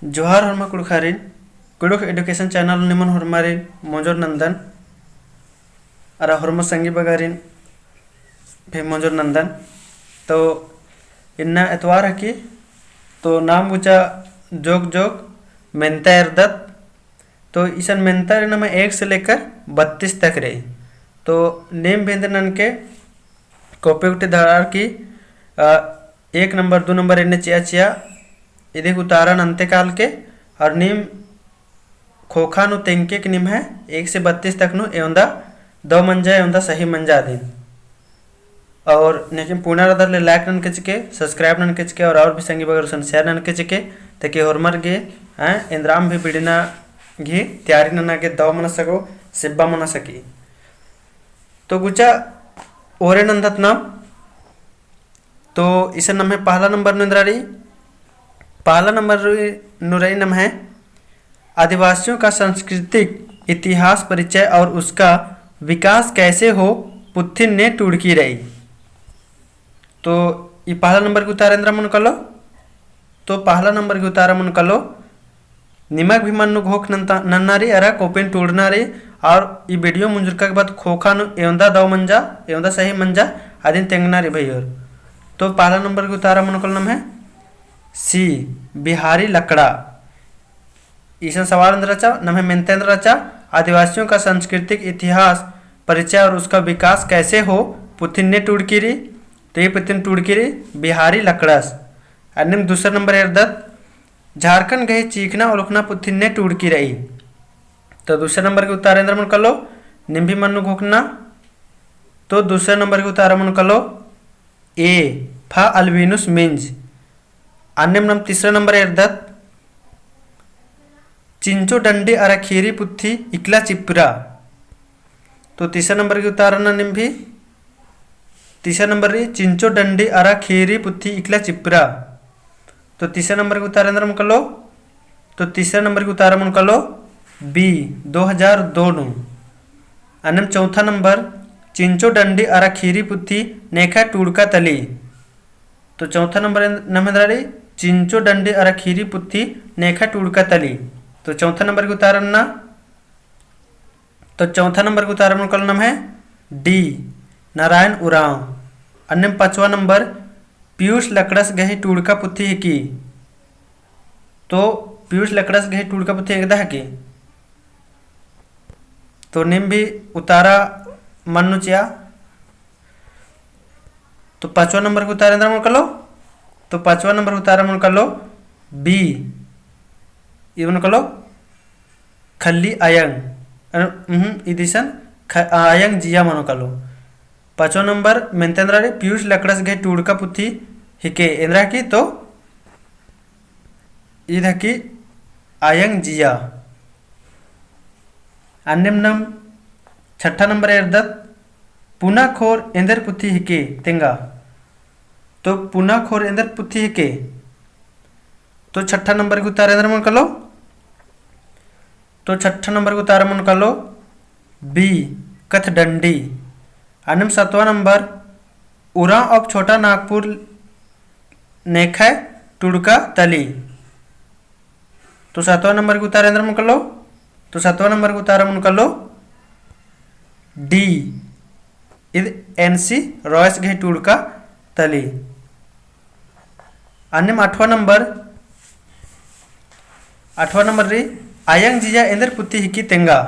जोहार हरमा कुड़खारिन Kurukh education channel निमन हरमारिन मोजोर नंदन अरा हरमा संगी बगारिन फे मोजोर नंदन तो इन्ना एतवार है कि तो नाम ऊंचा जोग जोग मेंता एरदत तो ईसन मेंता रे में 1 से लेकर 32 तक रही तो नेम भेंदनन के कोपे उठे धार की 1 नंबर 2 नंबर इन्ने चिया चिया इधे उतारन अंत्यकाल के और नीम खोखा नु तेंके के निम है 1 से 32 तक नु एवंदा दो मंजा एवंदा सही मंजा दिन और नेकिन पुनः अदर ले लाइक नन के चिके सब्सक्राइब नन के चिके और भी संगी बगर सन शेयर नन के चिके ताकि होरमर गे इंद्राम भी बिड़ना घी तैयारी नना के दो मन सको सिब्बा मन सकी तो गुचा ओरे नंदत नाम तो इसे नाम है पहला नंबर निंद्रारी पहला नंबर नुरई नाम है आदिवासियों का सांस्कृतिक इतिहास परिचय और उसका विकास कैसे हो पुथिन ने टुड़की रही तो ये पहला नंबर के उतारेंद्र मन कलो तो पहला नंबर के उतारा मन कलो निमक भी मन घोक नन्नारी अरा कोपिन टूड़नारी और ये वीडियो मुंजुरका के बाद खोखा नु एवंदा दो मंजा एवंदा सही मंजा आदिन तेंगनारी भैया तो पहला नंबर के उतारा मन कल नाम है सी बिहारी लकड़ा ईसन सवाल अंदर रचा नम है मेंतेंद्र रचा आदिवासियों का सांस्कृतिक इतिहास परिचय और उसका विकास कैसे हो पुथिन ने टुड़कीरी तो ये पुथिन टुड़कीरी बिहारी लकड़स अन्य दूसरा नंबर एरदत झारखंड गए चीखना और उखना पुथिन ने टुड़की रही तो दूसरे नंबर के उतारेंद्र मन कलो निम्भी मनु घोकना तो दूसरे नंबर के उतारा मन कलो ए फा अल्विनुस मिंज अन्य नाम तीसरा नंबर एरदत चिंचो डंडी अरा खीरी पुथी इकला चिपरा तो तीसरा नंबर की उतारना निम्भी तीसरा नंबर री चिंचो डंडी अरा खीरी पुथी इकला चिपरा तो तीसरा नंबर की उतारेंद्र मन कलो तो तीसरा नंबर की उतारा मन कलो बी 2002 नु अन्य चौथा नंबर चिंचो डंडी अरा खीरी पुथी नेखा टूड़का तली तो चौथा नंबर नमेंद्रारी चिंचो डंडी अरा खीरी पुथी नेखा टूड़का तली तो चौथा नंबर के उतारण ना तो चौथा नंबर के उतारण का नाम है डी नारायण उरांव अन्य पांचवा नंबर पीयूष लकड़स गही टूड़का पुथी है की तो पीयूष लकड़स गही टूड़का पुथी एकदा है की तो निम भी उतारा मनुचिया तो पांचवा नंबर के उतारेंद्र मन कलो तो पांचवा नंबर उतारा मन कलो बी इवन कलो खल्ली आयंग इदिशन आयंग जिया मनो कलो पांचवा नंबर मेंतेंद्रा रे पीयूष लकड़स गए टूड़का पुथी हिके इंद्रा की तो इध की आयंग जिया अन्यम छठा नंबर एरदत पुना खोर इंदर पुथी हिके तेंगा तो पुना खोर इंदर पुथी हिके तो छठा नंबर के उतारेंद्र मन कलो तो छठा नंबर को उतारा मन कलो बी कथ डंडी अन्य सातवां नंबर उरा अब छोटा नागपुर नेखा टुड़का तली तो सातवां नंबर को उतारेंद्र मन कलो तो सातवां नंबर को उतारा मन कलो डी इद एनसी रॉयस गहे टुड़का तली अन्य आठवां नंबर री आयंग जिया इंदर पुथी हिकी तेंगा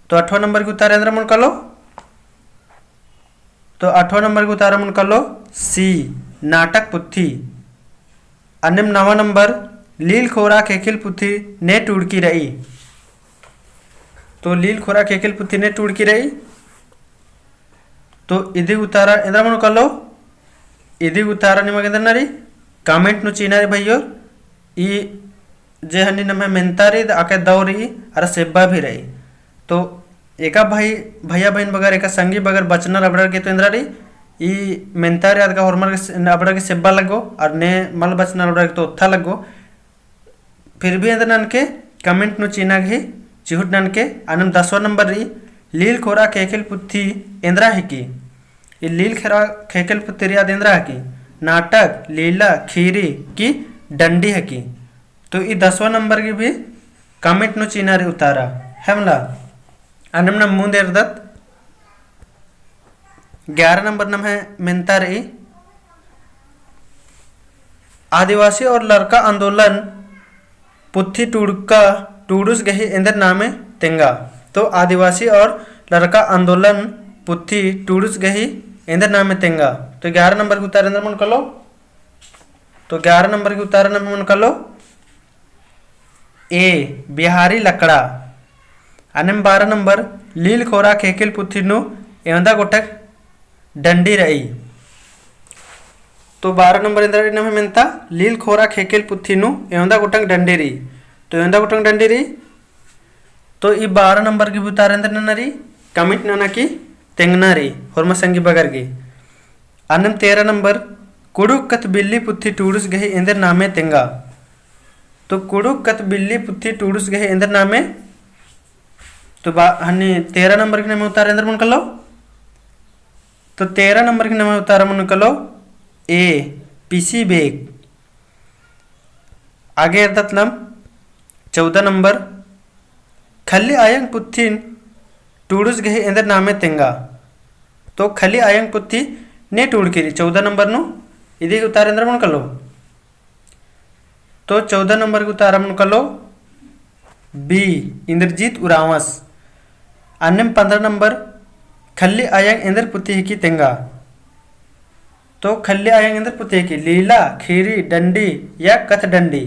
तो आठवां नंबर के उतारेंद्र मन कलो तो आठवां नंबर के उतारा मन कलो सी नाटक पुथी अन्य नवा नंबर लील खोरा खेखिल पुथी ने टुड़की रही तो लील खोरा खेखिल पुथी ने टुड़की रही तो इधि उतारा इंद्र मन कलो इधि उतारा निमगेंद्र नरी कामेंट नु चीनारी भैयो ई जे हनी नमे मेंतारी आके दौरी अरे सेब्बा भी रही तो एका भाई भैया बहन बगर एका संगी बगर बचना रबड़ के तो इंद्रारी ई मेंतारी आदका हॉर्मर के रबड़ के सेब्बा लगो और ने मल बचना रबड़ के तो उत्था लगो फिर भी इंद्र नन के कमेंट नु चीना घी चिहुट नन के आनम 10वां नंबर री लील खोरा खेखिल पुथी इंद्रा है की ये लील खेरा खेखिल पुथी रिया इंद्रा है की नाटक लीला खीरी की डंडी है की तो ई 10वां नंबर की भी कमिट नु चीनारी उतारा हेमला अन्नम नम मुंदे इरदत 11 नंबर नम है मिनता रही आदिवासी और लड़का आंदोलन पुथी टूडका टूडुस गही इंदर नामे तेंगा। तो आदिवासी और लड़का आंदोलन पुथी टूडुस गही इंदर नामे तेंगा। तो 11 नंबर के उत्तर अंदर मन कर लो। तो 11 नंबर के उत्तर अंदर मन कर लो ए बिहारी लकड़ा। अनम 12 नंबर लील खोरा खेकिल पुथी नु एवंदा गोटक डंडी रही। तो 12 नंबर इंदर नम मिनता लील खोरा खेकिल पुथी नु एवंदा गोटक डंडीरी। तो एवंदा गोटक डंडीरी तो ई 12 नंबर की बुतार अंदर नरी कमिट नना की तेंगनारी होरमा संगी बगर की। अनम 13 नंबर कुडुक कत बिल्ली पुथी टूडुस गही इंदर नामे तेंगा। तो कुडुक कत बिल्ली पुथी टूडुस गही इंदर नामे तो हनी 13 नंबर के नाम उतार अंदर मन कर लो। तो 13 नंबर के नाम उतार मन कर लो ए पीसी बेग। आगे अर्थात 14 नंबर खली आयंग पुत्थीन टूडुस गही इंदर नामे तेंगा। तो खली आयंग पुत्थी ने टूड के 14 नंबर नु इधी उतार अंदर मन कर लो। तो 14 नंबर के उतार मन कर लो बी इंद्रजीत उरावस। अन्यम 15 नंबर खली आयंग इंदर पुत्ती की तेंगा। तो खली आयंग इंदर पुत्ती की लीला खीरी डंडी या कथ डंडी।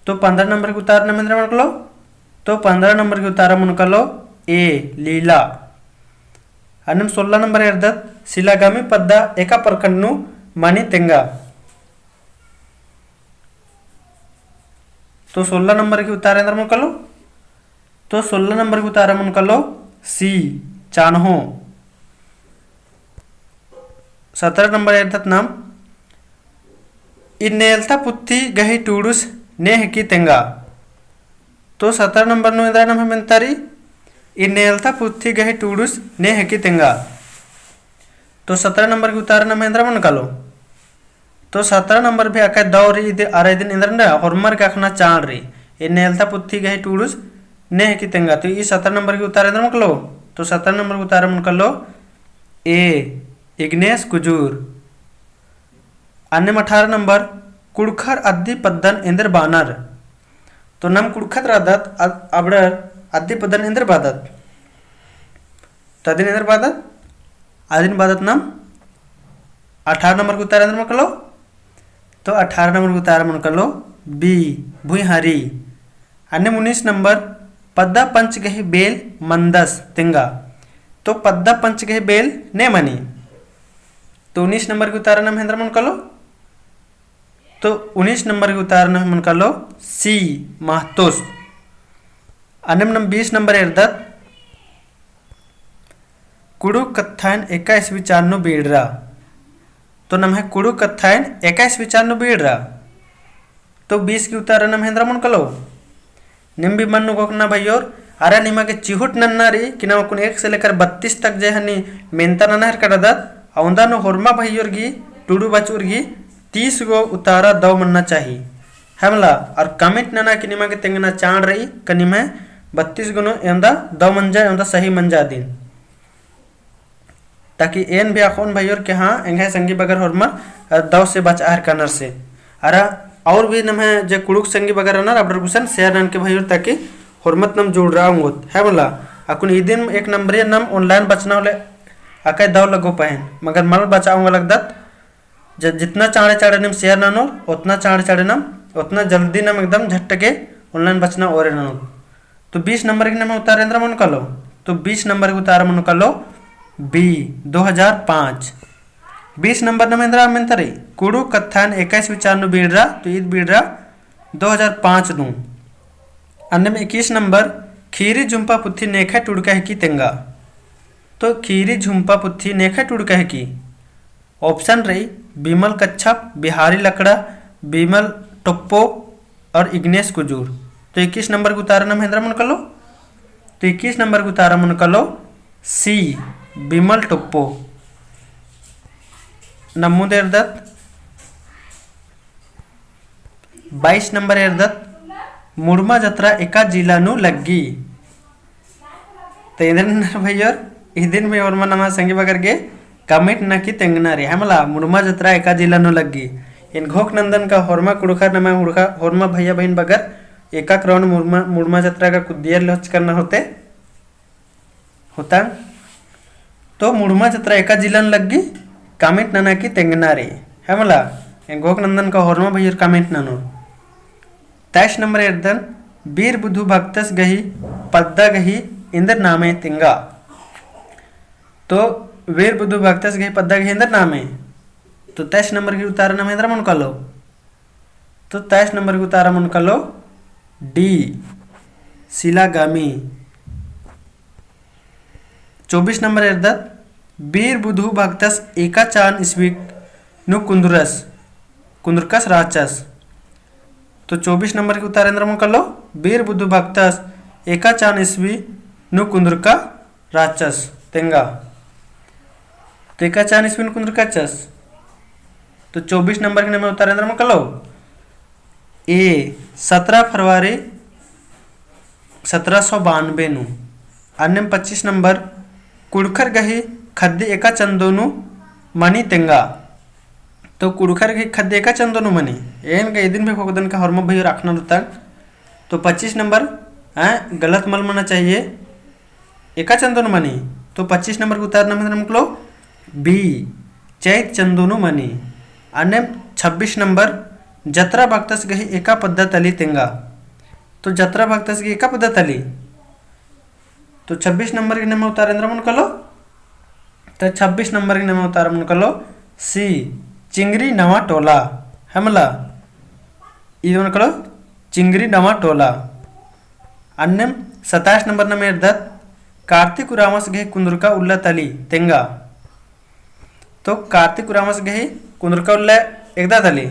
तो 15 नंबर के उतार मन कर लो। तो 15 नंबर के उतार मन कर लो ए लीला। अन्यम 16 नंबर अर्धत शिलागामी पद्दा एका परकन्नु मणि तेंगा। तो 16 नंबर के उतार अंदर मन कर लो। तो 16 नंबर के उतार मन कर लो सी चान्हो। 17 नंबर अर्धत नाम इन्नेलता पुत्ती गही टूडुस नेह की तेंगा। तो 17 नंबर नु इंदर नाम मिनतारी इन्नेलता पुत्ती गही टूडुस नेह की तेंगा। तो 17 नंबर के उतार नाम इंदर मन कर लो। तो 17 नंबर भी आका दौरी आरे दिन इंदर ना होरमर का खना चाण री इन्नेलता पुत्ती गही टूडुस नेह की तेंगा। तो ये 17 नंबर के उतार अंदर मन कर लो। तो 17 नंबर के उतार मन कर लो ए इग्नेस कुजूर। अन्य 18 नंबर कुड़खर अद्दी पद्दन इंदर बानर। तो नम कुड़खत रादत अबड़र अद्दी पद्दन इंदर बादत। तदिन इंदर बादत आदिन बादत नाम 18 नंबर के उतार अंदर मन कर लो। तो 18 नंबर के उतार मन कर लो बी भुईहारी। अन्य 19 नंबर पद्दा पंच गही बेल मंदस तेंगा। तो पद्दा पंच गही बेल ने मनी। तो 19 नंबर के उतार नाम हेंद्र मन कर लो। तो 19 नंबर के उतार नाम मन कर लो सी महतोस। अन्यम 20 नंबर अर्धत कुडु कत्थायन 21 विचारनु बीडरा। तो नम है कुडु कत्थायन 21 विचारनु बीडरा। तो 20 के उतार नाम हेंद्र मन कर लो। निम भी मन गोकना भाई और अरे निमा के चिहुट नन्नारी कि ना 1 से लेकर 32 तक जे हनी मेंता ननहर कड़दत औंदा नो होरमा भाईयोर गी टूडू बचूर गी 30 गो उतारा दव मनना चाहिए हमला और कमिट नना कि निमा के तेंगना चाण रही कनी में 32 गो नो एंदा दव मंजा एंदा सही मंजा दिन ताकि एन भी आखोन भाईयोर के हाँ एंगे संगी बगर होरमा दव से बचार कनर से अरा और भी नम है जे कुड़ुक संगी बगर नर अब्दुल हुसैन शेयर नन के भाईयोर ताकि होरमत नम जोड़ रहा हूँ है बोला अकुन ईदिन एक नंबर नम ऑनलाइन बचना होले आके दव लगो पहन मगर मल बचाऊंगा लगदत जितना चाड़े चाड़े नम शेयर नानो उतना चाड़े चाड़े नम उतना जल्दी नम एकदम झट के ऑनलाइन बचना और नानो। तो 20 नंबर के नम उतारेंद्र मन कर लो। तो 20 नंबर के उतार मन कर लो बी 2005। 20 नंबर नमेंद्र मिंतरी कुडु कत्थान 21 विचारनु बीडरा। तो ईद बीडरा 2005 नु। अन्य में 21 नंबर खीरी झुंपा पुत्थी नेखा टुड़का है की तेंगा। तो खीरी झुंपा पुत्थी नेखा टुड़का है की ऑप्शन रही बिमल कच्छप बिहारी लकड़ा बिमल टोप्पो और इग्नेस कुजूर। तो 21 नंबर के उतारा नाम हेंद्र मन कर लो। तो 21 नंबर के उतारा मन कर लो सी बिमल टोप्पो। नमूदेर दत्त 22 नंबर इर्दत मुड़मा जत्रा एका जिलानु लग्गी। तो इधर भैया इदिन में और नमा संगी बगर गे कमिट न की तेंगनारी हमला मुड़मा जत्रा एका जिलानु लग्गी। इन घोक नंदन का होरमा कुड़खा नमा हुड़खा होरमा भैया बहन बगर एका क्राउन मुड़मा जत्रा का कुदियर लॉन्च करना होता तो मुड़मा जत्रा एका जिलानु लग्गी कमिट नना की तेंगनारी हमला इन घोक नंदन का होरमा भैया कमिट ननो। 23 नंबर इर्दन बीर बुधु भक्तस गही पद्दा गही इंदर नामे तिंगा। तो वीर बुधु भक्तस गही पद्दा गही इंदर नामे तो 23 नंबर की उतारा नाम इंद्र मन कलो तो 23 नंबर की उतारा मन कलो डी शिलागामी। 24 नंबर इर्दत बीर बुधु भक्तस एका चान ईस्वी नु कुंदुरकस राचस। तो 24 नंबर की उतार इंद्र मन कलो बीर बुधु भक्तस एका चान ईस्वी नु कुंदुरका राचस तेंगा। तो एका चान ईस्वी नु कुंदुरका चस तो 24 नंबर के नाम उतार इंद्र मन कलो ए 17 फरवरी 1792 नु। अन्य 25 नंबर कुड़खर गही खद्दे एका चंदोनु मनी तेंगा। तो कुड़खर गही खद्दे एका चंदोनु मनी एन का दिन भी भगदन का हरम भैया रखना होता। तो 25 नंबर गलत मल मना चाहिए एका चंदोनु मनी तो 25 नंबर को उतारना मतलब बी चैत चंदोनु मनी। अन्य 26 नंबर जत्रा भक्तस गही एका पद्धतली तेंगा। तो जत्रा भक्तस गही एका पद्धतली तो 26 नंबर के नाम उतारेंद्र मन कलो तो 26 नंबर के नाम उतार मन कलो सी चिंगरी नवा टोला हमला इवन कलो चिंगरी नवा टोला। अन्य 27 नंबर नाम इर्दत कार्तिक उरामस गहे कुंदुरका उल्ला तली तेंगा। तो कार्तिक उरामस गहे कुंदुरका उल्ला एकदा तली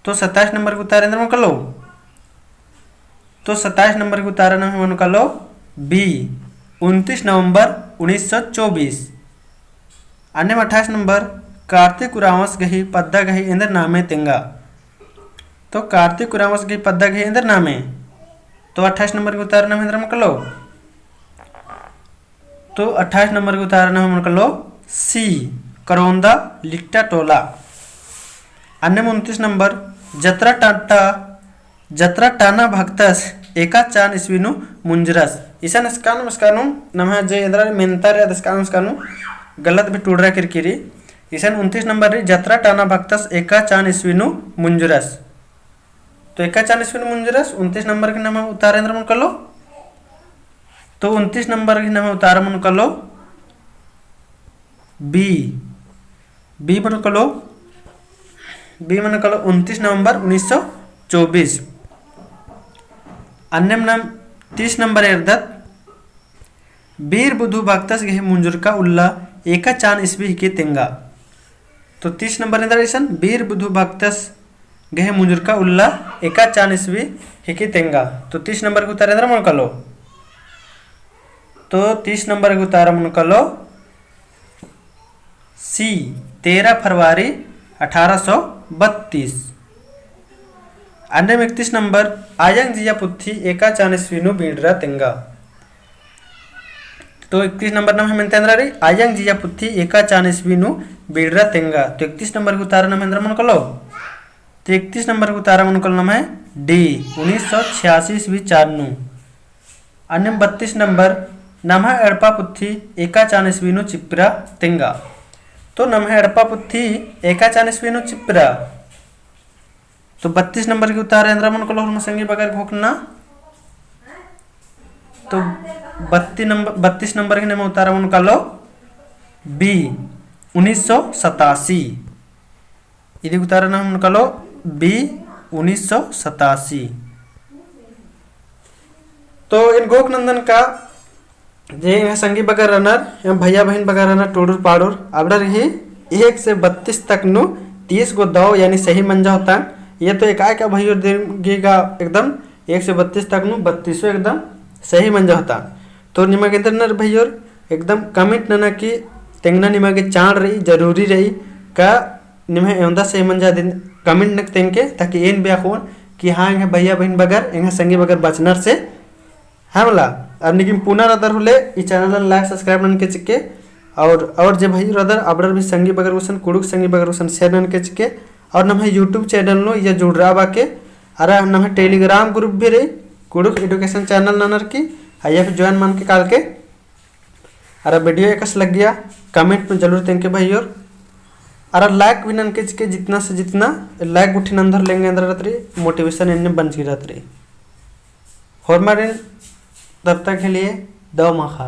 तो 27 नंबर के उतारेंद्र मन कलो तो 27 नंबर के उतारा नाम मन कलो बी 29 नवंबर 1924। अन्य 28 नंबर कार्तिक उरामस गही पद्दा गही इंद्र नामे तेंगा। तो कार्तिक उरामस गही पद्दा गही इंद्र नामे तो 28 नंबर के उतारा नाम इंद्र मन कलो तो 28 नंबर के उतारा नाम मन कलो सी करोंदा लिट्टा टोला। अन्य 29 नंबर जत्रा टाना भक्तस एका चान ईस्वीनु मुंजरस ईसा नस्कानु नमः जय इंद्र मेंतर या दस्कानु गलत भी टूडरा किरकिरी ईसन 29 नंबर जत्रा टाना भक्तस एका चान ईस्वीनु मुंजरस। तो एका चान ईस्वीनु मुंजरस 29 नंबर के नाम उतारेंद्र मन कलो तो 29 नंबर के नाम उतार मन कलो बी मन कलो 29 नवंबर 1924। अन्य नाम 30 नंबर इर्दत बीर बुधु भक्तस गहे मुंजुरका उल्ला एका चान ईस्वी के तेंगा। तो 30 नंबर इंदर ईसन बीर बुधु भक्तस गहे मुंजुरका उल्ला एका चान ईस्वी के तेंगा। तो 30 नंबर के उतार इंदर मन कलो तो 30 नंबर के उतारा मन कलो सी 13 फरवरी 1832। अन्य 31 नंबर आयंग जिया पुथी एका चान ईस्वीनु बीडरा तेंगा। तो 31 नंबर नाम है आयंग जिया पुथी एका चान ईस्वीनु बीडरा तेंगा। तो 31 नंबर के उतारा नाम मन कलो तो 31 नंबर के उतारा मन कलो नाम है डी 1986 ईस्वी चारनु। अन्य 32 नंबर नमः एड़पा पुथी एका चान ईस्वीनु चिप्रा तेंगा। तो नमः एड़पा पुथी एका चान ईस्वीनु चिप्रा तो 32 नंबर के उतार इंद्र मन कलो संगी बगर घोकना तो 32 नंबर के नाम उतारा मन कलो बी 1987 इदी उतारा नाम मन कलो बी 1987। तो इन गोक नंदन का जे संगी बगर रनर या भैया बहन बगर रनर टोडुर पाडुर आबडर ही 1 से 32 तक नु 30 गो दाव यानी सही मंजा होता। ये तो एक का भैया देगा एकदम 1 से 32 तक नु 32 एकदम सही मंजा होता। तो निमगे नर भैया एकदम कमिट नना की तेंगना निमगे चाण रही जरूरी रही का निम्हे एवंदा से मन जा दिन कमेंट नक तेंके ताकि एन ब्या खोन कि हाँ इंगे भैया बहन बगर इंगे संगी बगर बचनर से हाँ बोला अब निकिम पुनः रदर हुले ई चैनल लाइक सब्सक्राइब नन के चिके और जे भाई रदर अबरर भी संगी बगर उसन कुड़ुक संगी बगर उसन शेयर नन के चिके और नम्हे यूट्यूब चैनल नो या जुड़ रहा बाके अरे नम्हे टेलीग्राम ग्रुप भी रही कुड़ुक एडुकेशन चैनल ननर की आइए फिर ज्वाइन मान के काल के अरे वीडियो एकस लग गया कमेंट में जरूर देंगे भाई और अरे लाइक भी नन के चिके जितना से जितना लाइक उठी अंदर लेंगे अंदर रही मोटिवेशन इन्हें बन की रही और मारे तब तक के लिए दो मखा।